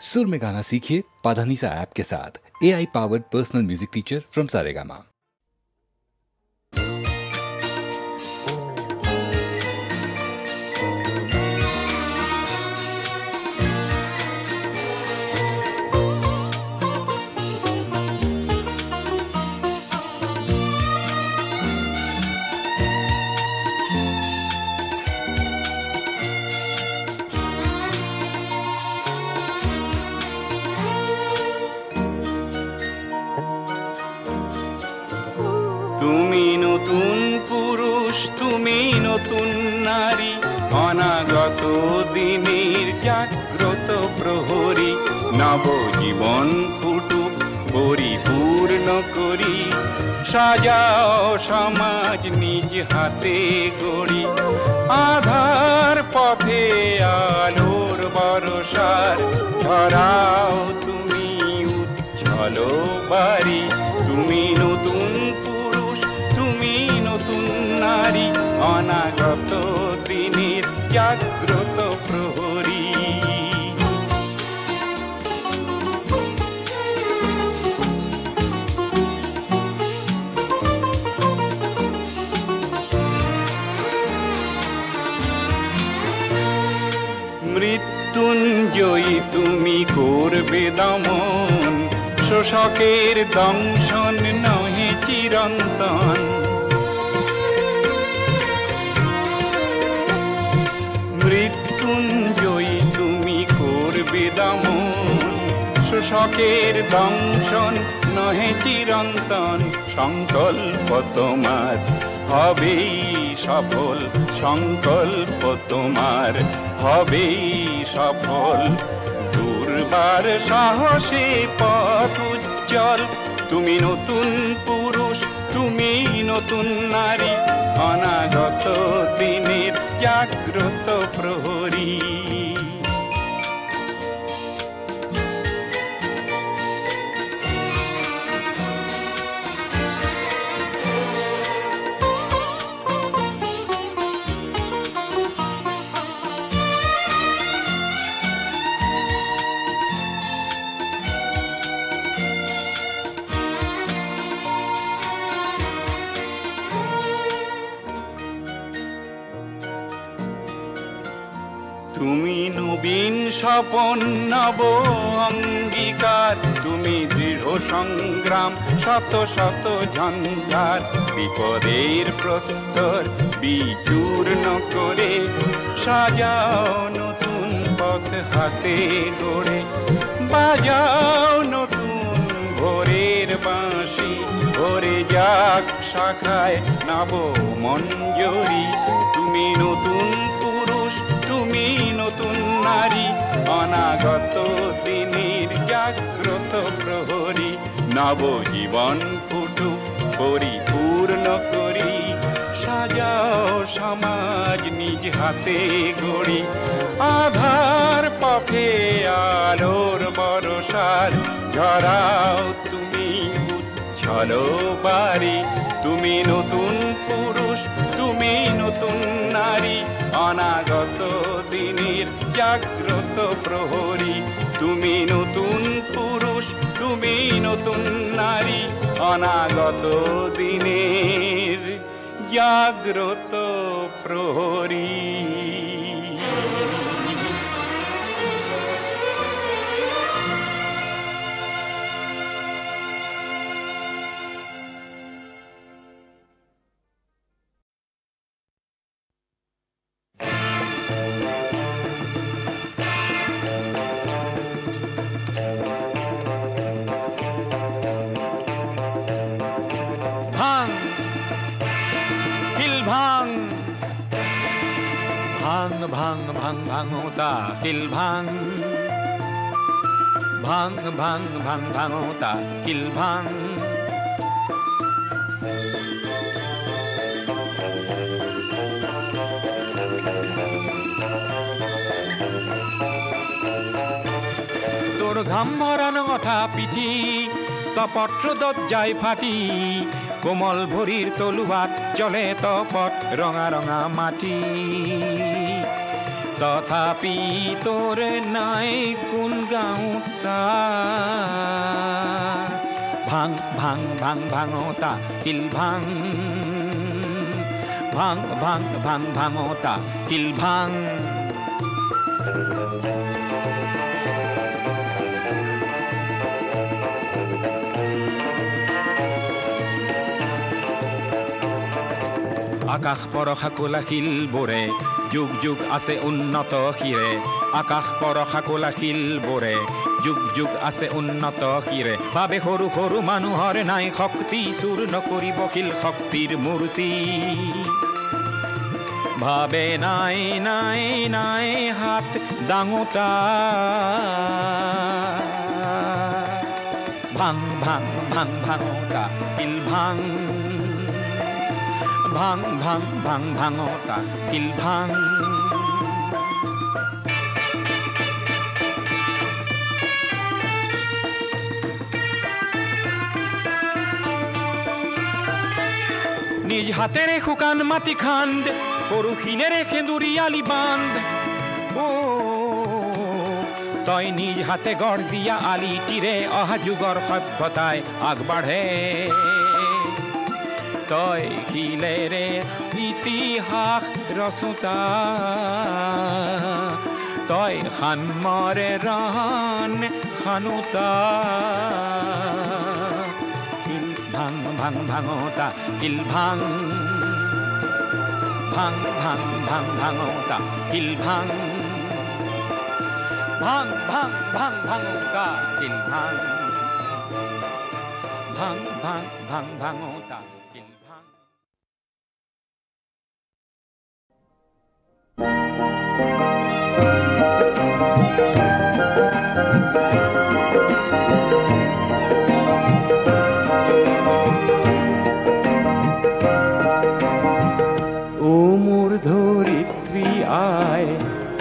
सुर में गाना सीखिए पाधानीसा ऐप के साथ। AI powered personal music teacher from Saregama. তুমি নতুন পুরুষ, তুমি নতুন নারী, অনাগত দিনের জাগ্রত প্রহরী। নবজীবন ফুটুক পরিপূর্ণ করি, সাজাও সমাজ নিজ হাতে গড়ি। আধার পথে আলোর বরসার, ঝরাও তুমি উজ্জ্বল বাড়ি। তুমি নতুন পুরুষ, তুমি নতুন নারী, অনাগত দিনের জাগ্রত প্রহরী। মৃত্যুঞ্জয়ী তুমি করবে দমন, শোষকের দংশন নহে চিরন্তন। মৃত্যুঞ্জয়ী তুমি করবে দমন, শোষকের দংশন নহে চিরন্তন। সংকল্প তোমার হবেই সফল, সংকল্প তোমার হবেই সফল। দুর্বার সাহসে পথ উজ্জ্বল, তুমি নতুন পুরুষ, তুমি নতুন নারী, অনাগত দিনের জাগ্রত প্রহরী। তুমি নবীন স্বপন নব অঙ্গীকার, তুমি দৃঢ় সংগ্রাম শত শত ঝঞ্ঝার। বিপদের প্রস্তর বিচূর্ণ করে, সাজাও নতুন পথ হাতে গড়ে। বাজাও নতুন ভোরের বাঁশি, ভরে যাক শাখায় নব মঞ্জরি। তুমি নতুন পুরুষ, তুমি নতুন নারী, অনাগত দিনের জাগ্রত প্রহরী। নবজীবন ফুটুক পরিপূর্ণ করি, সাজাও সমাজ নিজ হাতে গড়ি। আধার পথে আলোর বরসার, ঝরাও তুমি উজ্জ্বল বাড়ি। তুমি নতুন পুরুষ, তুমি নতুন নারী, অনাগত দিনের জাগ্রত প্রহরী। তুমি নতুন পুরুষ, তুমি নতুন নারী, অনাগত দিনের জাগ্রত প্রহরী। ভাং ভাং ভাঙোতা কিল ভাং, ভাং ভাং ভাং ভাঙোতা কিল ভাং। তোর ঘাম ভরানো ওঠা পিঠি, তপত্র দজ্জায় ফাটি। কোমল ভরির তলুয়াত চলে তপত রঙা রঙা মাটি। তথাপি তোৰ নাই কোন গাঁওতা ভাং ভাং ভাং ভাঙতা কিল ভাং ভাং ভাং ভাং ভাঙতা কিল ভাং আকাশ পৰশা কোলা শিলবোৰে যুগ যুগ আছে উন্নত শিৰে আকাশ পৰশা কোলা শিলবোৰে যুগ যুগ আছে উন্নত শিৰে ভাবে সৰু সৰু মানুহৰ নাই শক্তি চুৰ নকৰিব শিল শক্তিৰ মূৰ্তি ভাবে নাই নাই নাই হাত ডাঙোতা ভাং ভাং ভাং ভাঙোতা শিল ভাং ভাং ভাং ভাং ভাঙতা কিল ভাং নিজ হাতেৰে শুকান মাটি খান্দ পৰশিনেৰে সেন্দুৰীয়ালি বান্ধ ও তই নিজ হাতে গঢ় দিয়া আলিটিৰে অহা যুগৰ সভ্যতাই আগবাঢ়ে তই শিলেৰে ইতিহাস ৰচোতা তই খানমৰে ৰহন খানোতা কিল ভাং ভাং ভাঙতা কিল ভাং ভাং ভাং ভাং ভাঙতা কিল ভাং ভাং ভাং ভাং ভাঙতা কিল ভাং ভাং ভাং ভাং ভাঙতা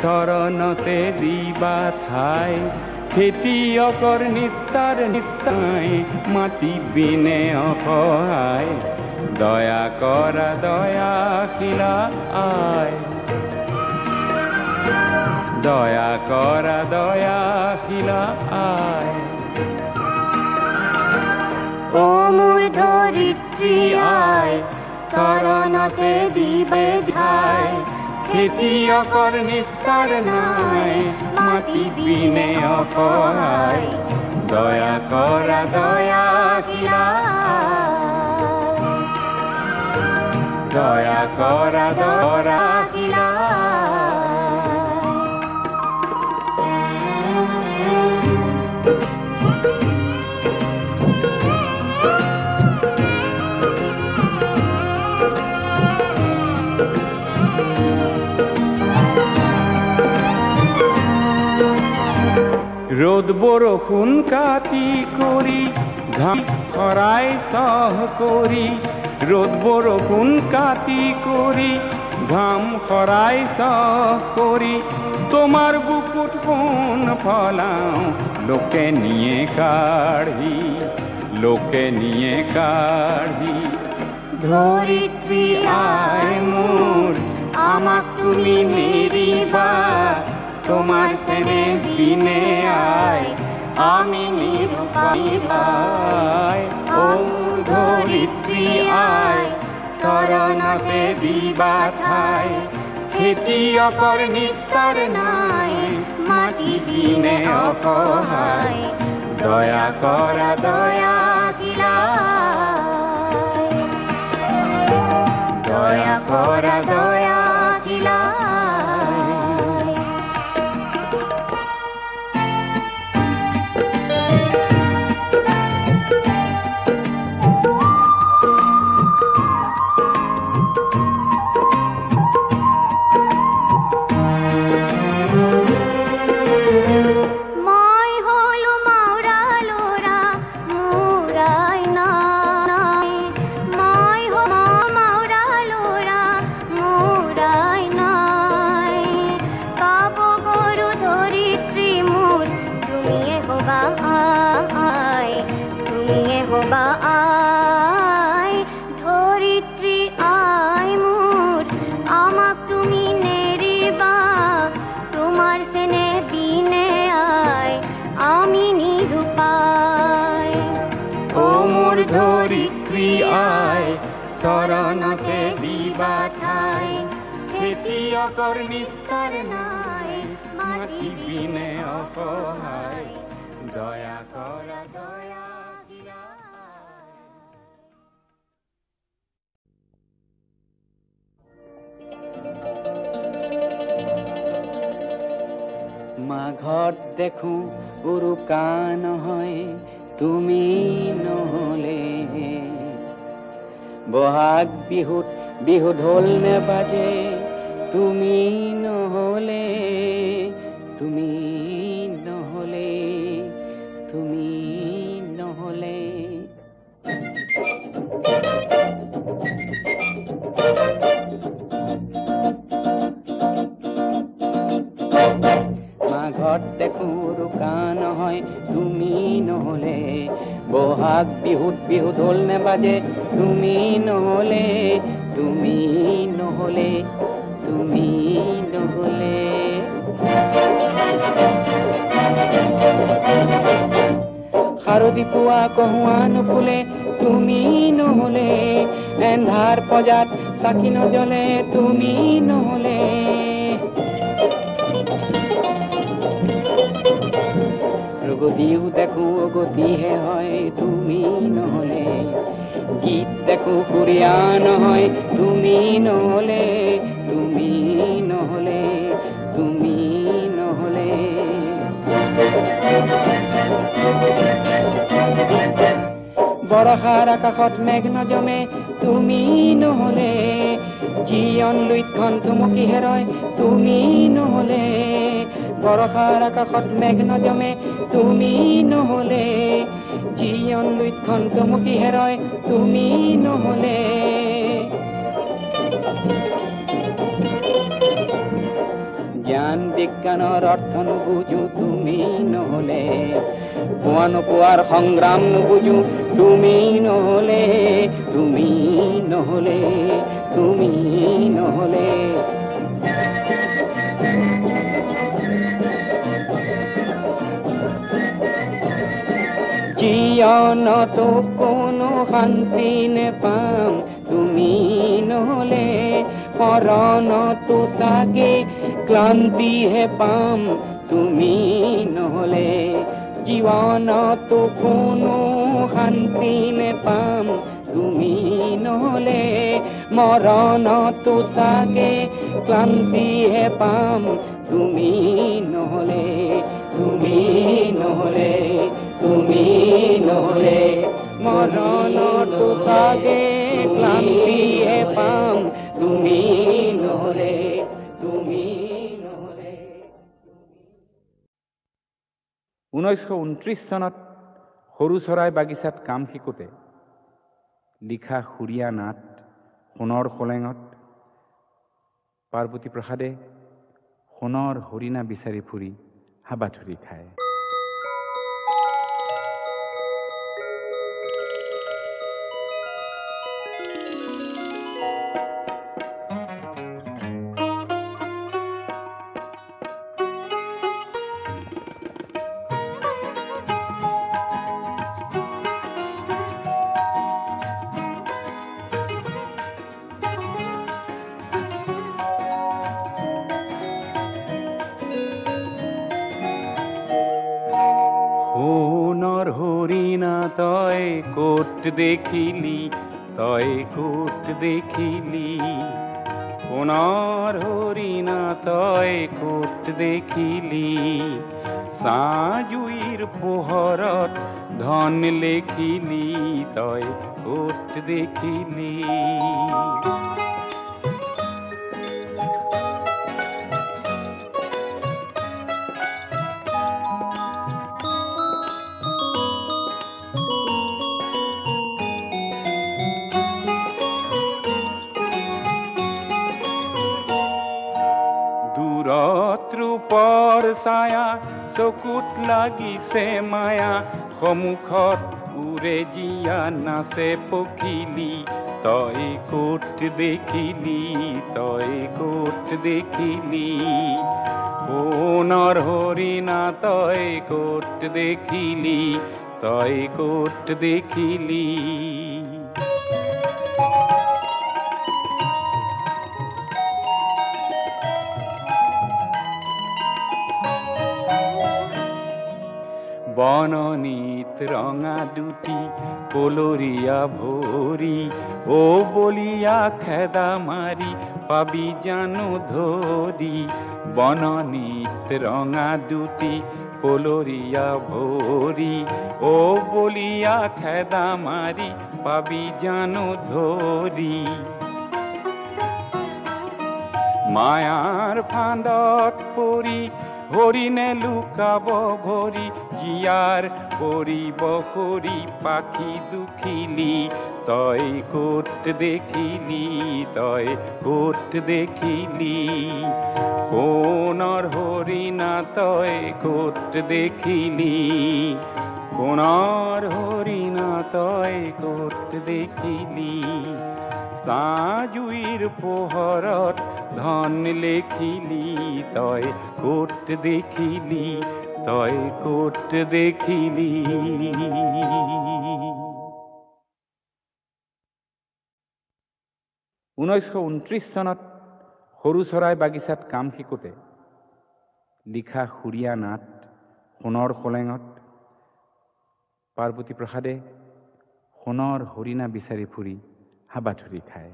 চৰণতে দিবা ঠাই খেতিয়কৰ নিস্তাৰ নিস্তাই মাটি বিনে অসহায় দয়া কৰা দয়াশীলা আই দয়া কৰা দয়াশীলা আই ও মোৰ ধৰিত্ৰী আই চৰণতে দিবে ঠাই খেতিয়কৰ নিস্তাৰ নাই মাটি বিনে অসহায় দয়া কৰা দয়াশীলা দয়া কৰা দয়াশীলা ৰ'দ বৰষুণ কাটি কৰি ঘাম খৰাই চহ কৰি ৰ'দ বৰষুণ কাটি কৰি ঘাম খৰাই চহ কৰি তোমাৰ বুকুত সোণ ফলাওঁ লোকে নিয়ে কাঢ়ি ধৰিত্ৰী আই মোৰ আমাক তুমি নেৰিবা তোমাৰ সেনে বিনে আয় আমি নিৰুপায় পাই ও ধৰিত্ৰী আয় শৰণতে দিবা ঠাই খেতিয়কৰ নিস্তাৰ নাই মাটি বিনে অসহায় দয়া কৰা দয়াশীলা দয়া কৰা দয়াশীলা মোৰ ধৰিত্ৰী আয় শৰণতে দিবা ঠাই খেতিয়কৰ নিস্তাৰ নাই মাটি বিনে অসহায় দয়া কৰা দয়া দিয়া মাঘত দেখো উৰুকা নহয় তুমি নহলে বহাগ বিহুত বিহু ঢোল নেবাজে তুমি নহলে তুমি নহলে তুমি নহলে মাঘত দেখো উৰুকা নহয় তুমি নহলে বহাগ বিহুত বিহু ঢোল নেবাজে তুমি নহলে তুমি নহলে তুমি নহলে শাৰদী পুৱা কহুৱা নুফুলে তুমি নহলে এন্ধাৰ পজাত চাকি নজ্বলে তুমি নহলে গতিও দেখো গতিহে হয় তুমি নহলে গীত দেখো সুৰীয়া নহয় তুমি নহলে তুমি নহলে তুমি নহলে বৰষাৰ আকাশত মেঘ নজমে তুমি নহলে জীৱন লুইতখন থুমকি হেৰয় তুমি নহলে বৰষাৰ আকাশত মেঘ নজমে তুমি নহলে জীৱন লুইতখন থুমকি হেৰয় তুমি নহলে জ্ঞান বিজ্ঞানৰ অৰ্থ নুবুজো তুমি নহলে পোৱা নোপোৱাৰ সংগ্ৰাম নুবুজো তুমি নহলে তুমি নহলে তুমি নহলে জীৱনতো কোনো শান্তি নেপাম তুমি নহলে মৰণতো চাগে ক্লান্তিহে পাম তুমি নহলে জীৱনতো কোনো শান্তি নেপাম তুমি নহলে মৰণতো চাগে ক্লান্তিহে পাম তুমি নহলে তুমি নহলে তুমি নহলে মৰণতো চাগে ক্লান্তিহে পাম তুমি নহলে তুমি নহলে 1929 চনত সৰু চৰাই বাগিচাত কাম শিকোতে লিখা সুৰীয়া নাট সোণৰ খোলেঙত পাৰ্বতী প্ৰসাদে সোণৰ হৰিণা বিচাৰি ফুৰি হাবাথুৰি খায়। তই কোট দেখিলি তই কোট দেখিলি সোণৰ হৰিণা তই কোট দেখিলি চাজুইৰ পোহৰত ধন লেখিলি তই কোট দেখিলি ৰূপৰ ছায়া চকুত লাগিছে মায়া সমুখত উৰে জীয়া নাচে পখিলি তই কোট দেখিলি তই কোট দেখিলি সোণৰ হৰিণা তই কোট দেখিলি তই ক'ত দেখিলি বননিত ৰঙা দুটি পলৰীয়া ভৰি ও বলিয়া খেদা মাৰি পাবি জানো ধৰি বননিত ৰঙা দুটি পলৰীয়া ভৰি ও বলিয়া খেদা মাৰি পাবি জানো ধৰি মায়াৰ ফান্দত পৰি হৰিণে লুকাব ভৰি জিয়াৰ পৰিব হৰি পাখি দুখিলি তই ক'ত দেখিলি তই ক'ত দেখিলি সোণৰ হৰিণা তই ক'ত দেখিলি সোণৰ হৰিণা তই ক'ত দেখিলি চাজুইৰ পোহৰত ধন লেখিলি তই ক'ত দেখিলি তই ক'ত দেখিলি 1929 চনত সৰু চৰাই বাগিচাত কাম শিকোতে লিখা সুৰীয়া নাট সোণৰ খোলেঙত পাৰ্বতী প্ৰসাদে সোণৰ হৰিণা বিচাৰি ফুৰি হাবাথুৰি খায়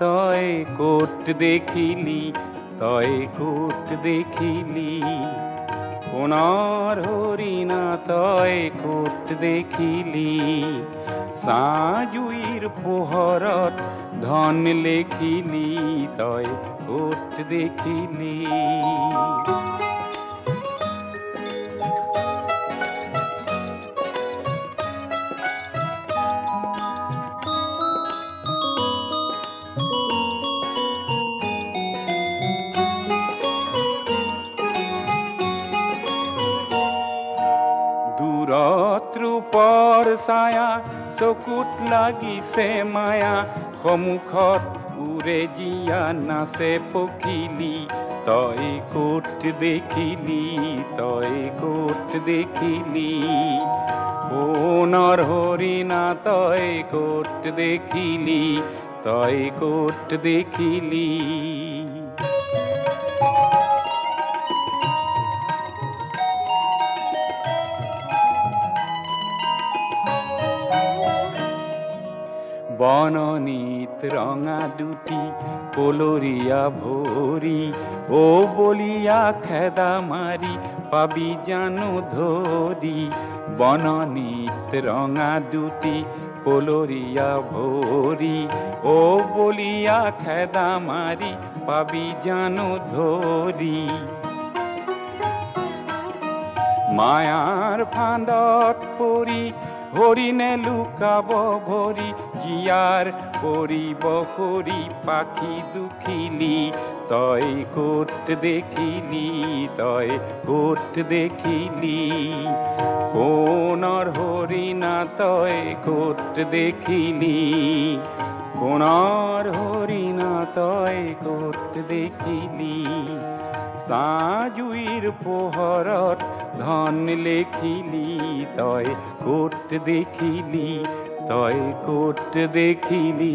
তই ক'ত দেখিলি তই ক'ত দেখিলি সোণৰ হৰিণা তই ক'ত দেখিলি চাজুইৰ পোহৰত ধন লেখিলি তই ক'ত দেখিলি ৰূপৰ ছায়া চকুত লাগিছে মায়া সন্মুখত উৰে জিয়া নাচে পখিলি তই ক'ত দেখিলি তই ক'ত দেখিলি সোণৰ হৰিণা তই ক'ত দেখিলি তই ক'ত দেখিলি বননিত ৰঙা দুটি পলৰীয়া ভৰি ও বলিয়া খেদা মাৰি পাবি জানো ধৰি বননিত ৰঙা দুটি পলৰীয়া ভৰি ও বলিয়া খেদা মাৰি পাবি জানো ধৰি মায়াৰ ফান্দত পৰি হৰিণে লুকাব ভৰি জিয়াৰ পৰিব হৰি পাখি দুখিলি তই ক'ত দেখিলি তই ক'ত দেখিলি সোণৰ হৰিণা তই ক'ত দেখিলি সোণৰ হৰিণা তই ক'ত দেখিলি চাজুইৰ পোহৰত ধন লেখিলি তই ক'ত দেখিলি তই ক'ত দেখিলি